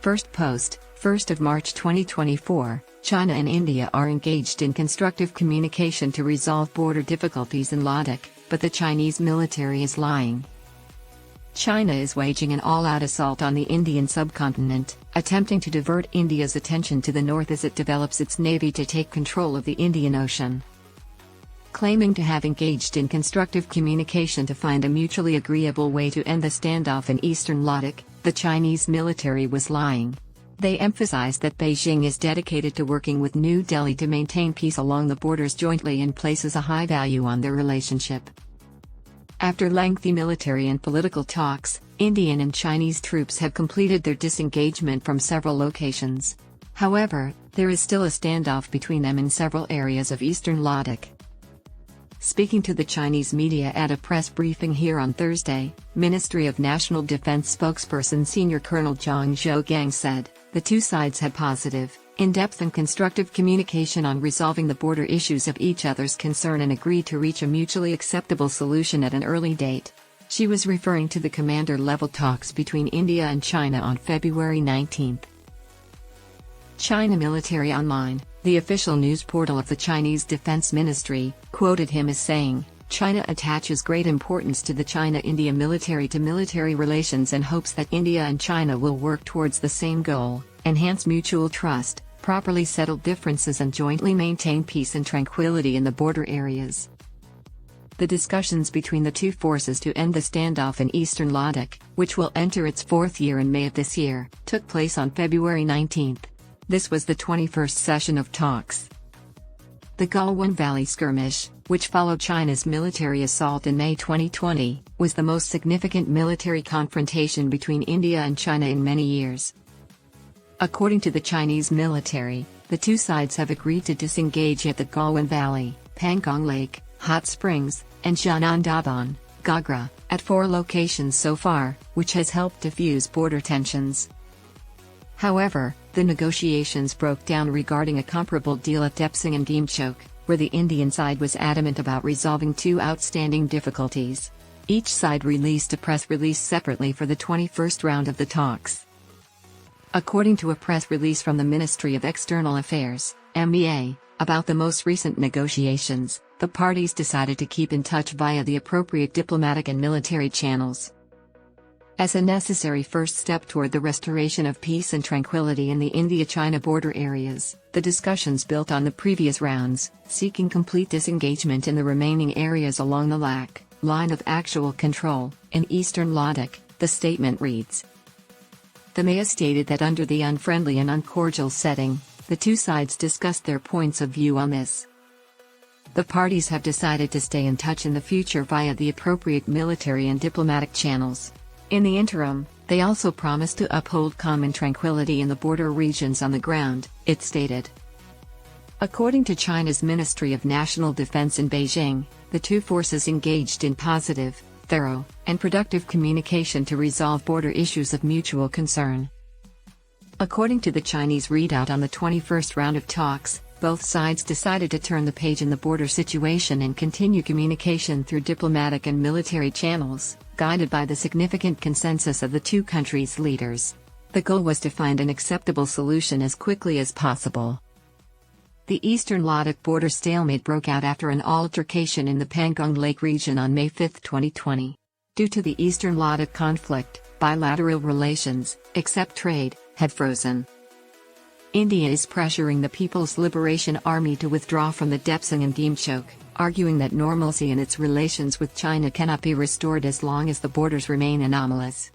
First post, 1st of March 2024, China and India are engaged in constructive communication to resolve border difficulties in Ladakh, but the Chinese military is lying. China is waging an all-out assault on the Indian subcontinent, attempting to divert India's attention to the north as it develops its navy to take control of the Indian Ocean. Claiming to have engaged in constructive communication to find a mutually agreeable way to end the standoff in eastern Ladakh, the Chinese military was lying. They emphasized that Beijing is dedicated to working with New Delhi to maintain peace along the borders jointly and places a high value on their relationship. After lengthy military and political talks, Indian and Chinese troops have completed their disengagement from several locations. However, there is still a standoff between them in several areas of eastern Ladakh. Speaking to the Chinese media at a press briefing here on Thursday, Ministry of National Defense spokesperson Senior Colonel Zhang Zhougang said, "The two sides had positive, in-depth and constructive communication on resolving the border issues of each other's concern and agreed to reach a mutually acceptable solution at an early date." She was referring to the commander-level talks between India and China on February 19. China Military Online, the official news portal of the Chinese Defense Ministry, quoted him as saying, "China attaches great importance to the China-India military-to-military relations and hopes that India and China will work towards the same goal, enhance mutual trust, properly settle differences and jointly maintain peace and tranquility in the border areas." The discussions between the two forces to end the standoff in eastern Ladakh, which will enter its fourth year in May of this year, took place on February 19. This was the 21st session of talks. The Galwan Valley skirmish, which followed China's military assault in May 2020, was the most significant military confrontation between India and China in many years. According to the Chinese military, the two sides have agreed to disengage at the Galwan Valley, Pangong Lake, Hot Springs, and Janandaban, Gagra, at 4 locations so far, which has helped diffuse border tensions. However, the negotiations broke down regarding a comparable deal at Depsing and Gimchok, where the Indian side was adamant about resolving two outstanding difficulties. Each side released a press release separately for the 21st round of the talks. According to a press release from the Ministry of External Affairs, MEA, about the most recent negotiations, the parties decided to keep in touch via the appropriate diplomatic and military channels. As a necessary first step toward the restoration of peace and tranquility in the India-China border areas, the discussions built on the previous rounds, seeking complete disengagement in the remaining areas along the LAC, line of actual control, in eastern Ladakh, the statement reads. The MEA stated that under the unfriendly and uncordial setting, the two sides discussed their points of view on this. The parties have decided to stay in touch in the future via the appropriate military and diplomatic channels. In the interim, they also promised to uphold calm and tranquility in the border regions on the ground, it stated. According to China's Ministry of National Defense in Beijing, the two forces engaged in positive, thorough, and productive communication to resolve border issues of mutual concern. According to the Chinese readout on the 21st round of talks, both sides decided to turn the page in the border situation and continue communication through diplomatic and military channels, guided by the significant consensus of the two countries' leaders. The goal was to find an acceptable solution as quickly as possible. The eastern Ladakh border stalemate broke out after an altercation in the Pangong Lake region on May 5, 2020. Due to the eastern Ladakh conflict, bilateral relations, except trade, had frozen. India is pressuring the People's Liberation Army to withdraw from the Depsing and Gimchok, arguing that normalcy in its relations with China cannot be restored as long as the borders remain anomalous.